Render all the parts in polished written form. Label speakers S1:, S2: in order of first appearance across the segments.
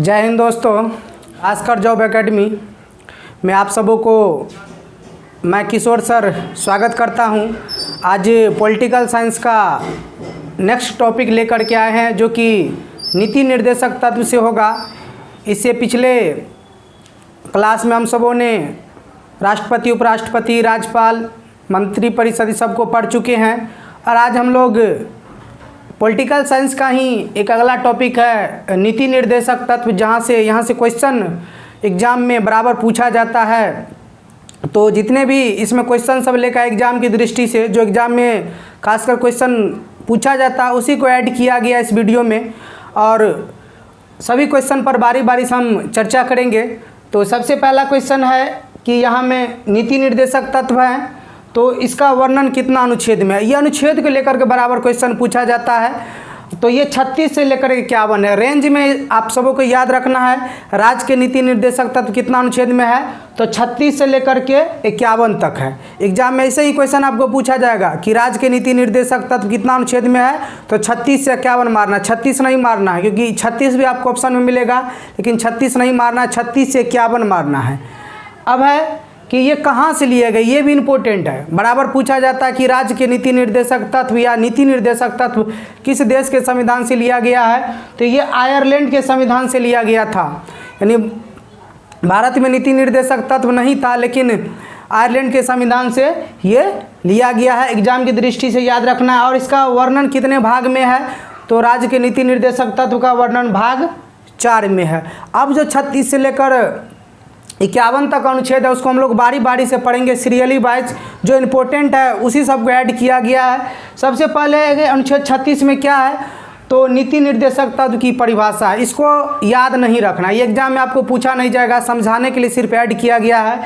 S1: जय हिंद दोस्तों, ask her job academy में आप सबों को मैं किशोर सर स्वागत करता हूं। आज पॉलिटिकल साइंस का नेक्स्ट टॉपिक लेकर के आए हैं जो कि नीति निर्देशक तत्व से होगा। इससे पिछले क्लास में हम सबों ने राष्ट्रपति, उपराष्ट्रपति, राज्यपाल, मंत्रिपरिषद सबको पढ़ चुके हैं और आज हम लोग पॉलिटिकल साइंस का ही एक अगला टॉपिक है नीति निर्देशक तत्व, यहाँ से क्वेश्चन एग्ज़ाम में बराबर पूछा जाता है। तो जितने भी इसमें क्वेश्चन सब लेकर एग्ज़ाम की दृष्टि से जो एग्ज़ाम में खासकर क्वेश्चन पूछा जाता है उसी को ऐड किया गया इस वीडियो में और सभी क्वेश्चन पर बारी बारी से हम चर्चा करेंगे। तो सबसे पहला क्वेश्चन है कि यहाँ में नीति निर्देशक तत्व है तो इसका वर्णन कितना अनुच्छेद में है। ये अनुच्छेद को लेकर के बराबर क्वेश्चन पूछा जाता है। तो ये 36 से लेकर के 51 है। रेंज में आप सबों को याद रखना है राज्य के नीति निर्देशक तत्व कितना अनुच्छेद में है, तो 36 से लेकर के 51 तक है। एग्जाम में ऐसे ही क्वेश्चन आपको पूछा जाएगा कि राज्य के नीति निर्देशक तत्व कितना अनुच्छेद में है, तो 36 से 51 मारना, 36 नहीं मारना है क्योंकि 36 भी आपको ऑप्शन में मिलेगा, लेकिन 36 नहीं मारना, 36 से 51 मारना है। अब है कि ये कहाँ से लिए गए, ये भी इम्पोर्टेंट है। बराबर पूछा जाता है कि राज्य के नीति निर्देशक तत्व या नीति निर्देशक तत्व किस देश के संविधान से लिया गया है, तो ये आयरलैंड के संविधान से लिया गया था। यानी भारत में नीति निर्देशक तत्व नहीं था, लेकिन आयरलैंड के संविधान से ये लिया गया है। एग्जाम की दृष्टि से याद रखना है। और इसका वर्णन कितने भाग में है, तो राज्य के नीति निर्देशक तत्व का वर्णन भाग 4 में है। अब जो 36 से लेकर 51 तक अनुच्छेद है उसको हम लोग बारी बारी से पढ़ेंगे, सीरियली वाइज। जो इम्पोर्टेंट है उसी सब को ऐड किया गया है। सबसे पहले अनुच्छेद 36 में क्या है, तो नीति निर्देशक तत्व की परिभाषा है। इसको याद नहीं रखना, ये एग्जाम में आपको पूछा नहीं जाएगा, समझाने के लिए सिर्फ ऐड किया गया है।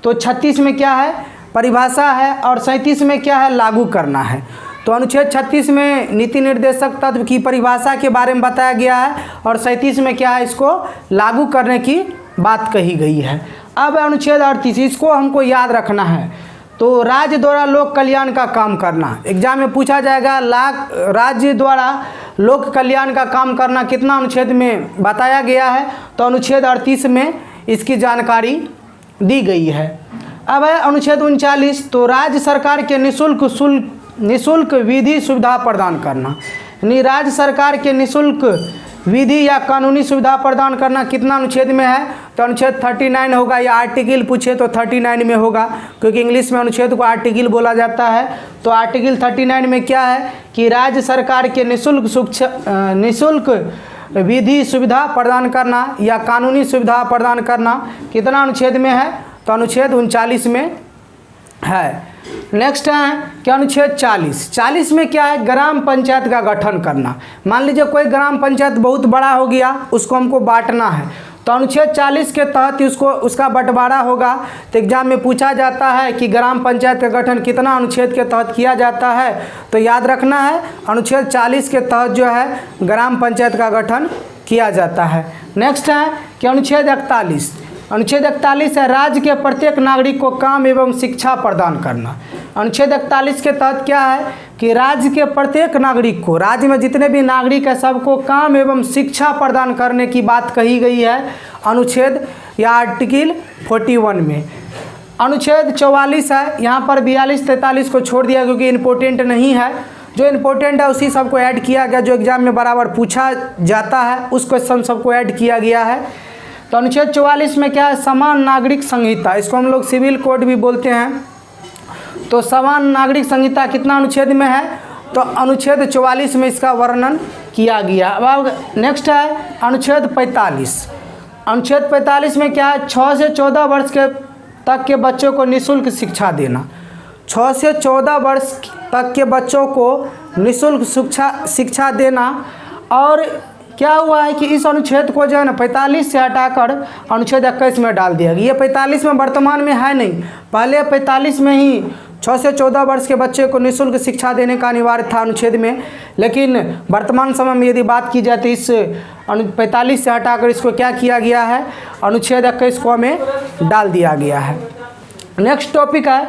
S1: तो 36 में क्या है, परिभाषा है, और 37 में क्या है, लागू करना है। तो अनुच्छेद 36 में नीति निर्देशक तत्व की परिभाषा के बारे में बताया गया है और 37 में क्या है, इसको लागू करने की बात कही गई है। अब अनुच्छेद 38, इसको हमको याद रखना है। तो राज्य द्वारा लोक कल्याण का काम करना, एग्जाम में पूछा जाएगा राज्य द्वारा लोक कल्याण का काम करना कितना अनुच्छेद में बताया गया है, तो अनुच्छेद 38 में इसकी जानकारी दी गई है। अब है अनुच्छेद 39, तो राज्य सरकार के निःशुल्क विधि सुविधा प्रदान करना, यानी राज्य सरकार के निःशुल्क विधि या कानूनी सुविधा प्रदान करना कितना अनुच्छेद में है, तो अनुच्छेद 39 होगा। या आर्टिकल पूछे तो 39 में होगा, क्योंकि इंग्लिश में अनुच्छेद को आर्टिकल बोला जाता है। तो आर्टिकल 39 में क्या है कि राज्य सरकार के निःशुल्क विधि सुविधा प्रदान करना या कानूनी सुविधा प्रदान करना कितना अनुच्छेद में है, तो अनुच्छेद 39 में है। नेक्स्ट है कि अनुच्छेद 40 में क्या है, ग्राम पंचायत का गठन करना। मान लीजिए कोई ग्राम पंचायत बहुत बड़ा हो गया, उसको हमको बांटना है, तो अनुच्छेद 40 के तहत उसका बंटवारा होगा। तो एग्जाम में पूछा जाता है कि ग्राम पंचायत का गठन कितना अनुच्छेद के तहत किया जाता है, तो याद रखना है अनुच्छेद 40 के तहत जो है ग्राम पंचायत का गठन किया जाता है। नेक्स्ट है कि अनुच्छेद 41 है राज्य के प्रत्येक नागरिक को काम एवं शिक्षा प्रदान करना। अनुच्छेद 41 के तहत क्या है कि राज्य के प्रत्येक नागरिक को, राज्य में जितने भी नागरिक हैं सबको काम एवं शिक्षा प्रदान करने की बात कही गई है अनुच्छेद या आर्टिकल 41 में। अनुच्छेद 44 है, यहाँ पर 42-43 को छोड़ दिया क्योंकि इम्पोर्टेंट नहीं है। जो इम्पोर्टेंट है उसी सबको ऐड किया गया, जो एग्जाम में बराबर पूछा जाता है उस क्वेश्चन सबको ऐड किया गया है। तो अनुच्छेद 44 में क्या है, समान नागरिक संहिता, इसको हम लोग सिविल कोड भी बोलते हैं। तो समान नागरिक संहिता कितना अनुच्छेद में है, तो अनुच्छेद 44 में इसका वर्णन किया गया। अब नेक्स्ट है अनुच्छेद 45। अनुच्छेद 45 में क्या है, 6 से 14 वर्ष तक के बच्चों को निःशुल्क शिक्षा देना। 6 से 14 वर्ष तक के बच्चों को निःशुल्क शिक्षा देना। और क्या हुआ है कि इस अनुच्छेद को जो है ना 45 से हटाकर अनुच्छेद 21 में डाल दिया गया। ये 45 में वर्तमान में है नहीं, पहले 45 में ही 6 से 14 वर्ष के बच्चे को निःशुल्क शिक्षा देने का अनिवार्य था अनुच्छेद में, लेकिन वर्तमान समय में यदि बात की जाए तो इस 45 से हटाकर इसको क्या किया गया है, अनुच्छेद 21 को में डाल दिया गया है। नेक्स्ट टॉपिक है,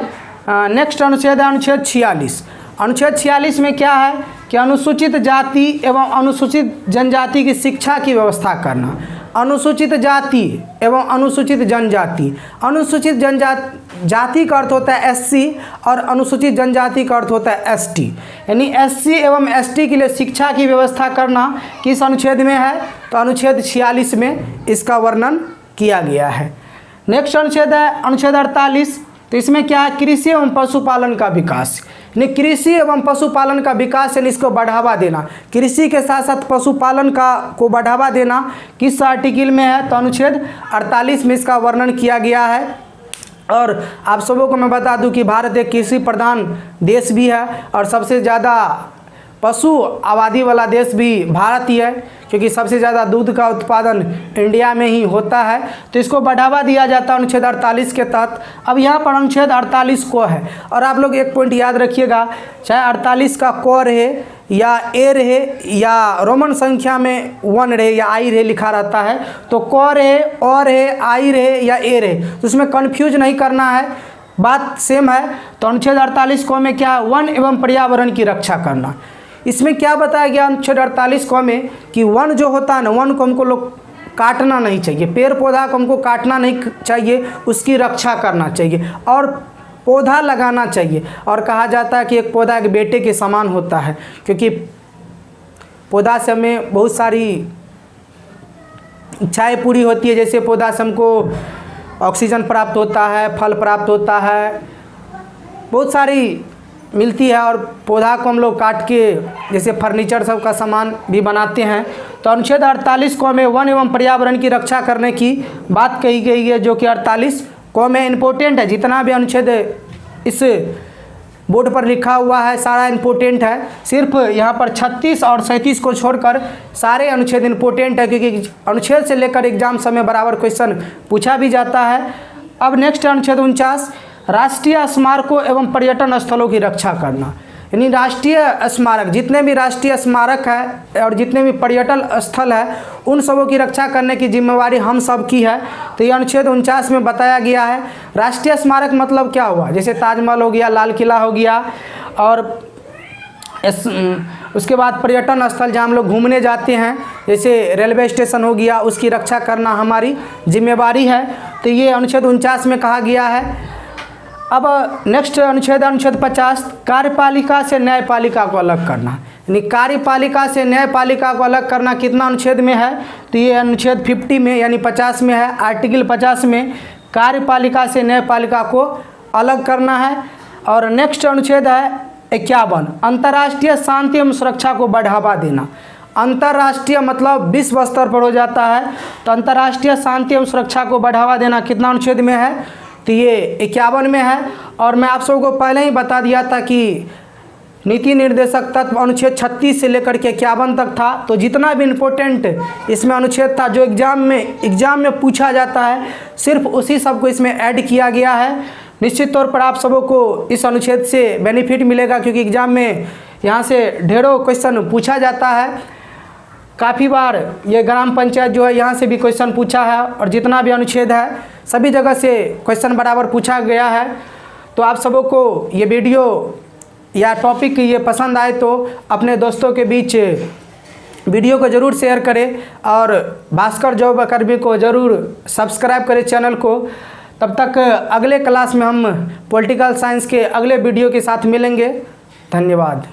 S1: नेक्स्ट अनुच्छेद है अनुच्छेद 46। अनुच्छेद 46 में क्या है कि अनुसूचित जाति एवं अनुसूचित जनजाति की शिक्षा की व्यवस्था करना। अनुसूचित जाति एवं अनुसूचित जनजाति। अनुसूचित जनजाति का अर्थ होता है एससी और अनुसूचित जनजाति का अर्थ होता है एसटी। यानी एससी एवं एसटी के लिए शिक्षा की व्यवस्था करना किस अनुच्छेद में है? तो अनुच्छेद 46 में इसका वर्णन किया गया है। नेक्स्ट अनुच्छेद है अनुच्छेद 48। तो इसमें क्या है? कृषि एवं पशुपालन का विकास। यानी कृषि एवं पशुपालन का विकास यानी इसको बढ़ावा देना, कृषि के साथ साथ पशुपालन को बढ़ावा देना किस आर्टिकल में है? तो अनुच्छेद 48 में इसका वर्णन किया गया है। और आप सबों को मैं बता दूं कि भारत एक कृषि प्रधान देश भी है और सबसे ज़्यादा पशु आबादी वाला देश भी भारत ही है, क्योंकि सबसे ज़्यादा दूध का उत्पादन इंडिया में ही होता है। तो इसको बढ़ावा दिया जाता है अनुच्छेद 48 के तहत। अब यहाँ पर अनुच्छेद 48 को है, और आप लोग एक पॉइंट याद रखिएगा, चाहे 48 का क रहे या ए रहे या रोमन संख्या में 1 रहे या आई रहे लिखा रहता है, तो क रहे, ओ रहे, आई रहे या ए रहे, तो उसमें कन्फ्यूज नहीं करना है, बात सेम है। तो अनुच्छेद 48 को में क्या है? वन एवं पर्यावरण की रक्षा करना। इसमें क्या बताया गया अनुच्छेद 48 को में कि वन जो होता है ना, वन को हमको लोग काटना नहीं चाहिए, पेड़ पौधा को हमको काटना नहीं चाहिए, उसकी रक्षा करना चाहिए और पौधा लगाना चाहिए। और कहा जाता है कि एक पौधा एक बेटे के समान होता है, क्योंकि पौधा से हमें बहुत सारी इच्छाएँ पूरी होती है। जैसे पौधा से हमको ऑक्सीजन प्राप्त होता है, फल प्राप्त होता है, बहुत सारी मिलती है। और पौधा को हम लोग काट के जैसे फर्नीचर सब का सामान भी बनाते हैं। तो अनुच्छेद 48 को में वन एवं पर्यावरण की रक्षा करने की बात कही गई है, जो कि 48 को में इम्पोर्टेंट है। जितना भी अनुच्छेद इस बोर्ड पर लिखा हुआ है सारा इम्पोर्टेंट है, सिर्फ यहाँ पर 36 और 37 को छोड़कर सारे अनुच्छेद इम्पोर्टेंट है, क्योंकि अनुच्छेद से लेकर एग्जाम समय बराबर क्वेश्चन पूछा भी जाता है। अब नेक्स्ट अनुच्छेद 49, राष्ट्रीय स्मारकों एवं पर्यटन स्थलों की रक्षा करना। यानी राष्ट्रीय स्मारक, जितने भी राष्ट्रीय स्मारक है और जितने भी पर्यटन स्थल है, उन सबों की रक्षा करने की जिम्मेवारी हम सब की है। तो ये अनुच्छेद 49 में बताया गया है। राष्ट्रीय स्मारक मतलब क्या हुआ? जैसे ताजमहल हो गया, लाल किला हो गया, और उसके बाद पर्यटन स्थल जहाँ हम लोग घूमने जाते हैं, जैसे रेलवे स्टेशन हो गया, उसकी रक्षा करना हमारी जिम्मेवारी है। तो ये अनुच्छेद 49 में कहा गया है। अब नेक्स्ट अनुच्छेद 50, कार्यपालिका से न्यायपालिका को अलग करना। यानी कार्यपालिका से न्यायपालिका को अलग करना कितना अनुच्छेद में है? तो ये अनुच्छेद 50 में यानी 50 में है। आर्टिकल 50 में कार्यपालिका से न्यायपालिका को अलग करना है। और नेक्स्ट अनुच्छेद है 51, अंतर्राष्ट्रीय शांति एवं सुरक्षा को बढ़ावा देना। अंतर्राष्ट्रीय मतलब विश्व स्तर पर हो जाता है, तो अंतर्राष्ट्रीय शांति एवं सुरक्षा को बढ़ावा देना कितना अनुच्छेद में है? तो ये 51 में है। और मैं आप सबको पहले ही बता दिया था कि नीति निर्देशक तत्व अनुच्छेद 36 से लेकर के 51 तक था। तो जितना भी इम्पोर्टेंट इसमें अनुच्छेद था जो एग्ज़ाम में पूछा जाता है, सिर्फ उसी सब को इसमें ऐड किया गया है। निश्चित तौर पर आप सबों को इस अनुच्छेद से बेनिफिट मिलेगा, क्योंकि एग्ज़ाम में यहाँ से ढेरों क्वेश्चन पूछा जाता है। काफ़ी बार ये ग्राम पंचायत जो है यहाँ से भी क्वेश्चन पूछा है, और जितना भी अनुच्छेद है सभी जगह से क्वेश्चन बराबर पूछा गया है। तो आप सबों को ये वीडियो या टॉपिक ये पसंद आए तो अपने दोस्तों के बीच वीडियो को ज़रूर शेयर करें, और भास्कर जॉब अकेडमी को ज़रूर सब्सक्राइब करें चैनल को। तब तक अगले क्लास में हम पॉलिटिकल साइंस के अगले वीडियो के साथ मिलेंगे। धन्यवाद।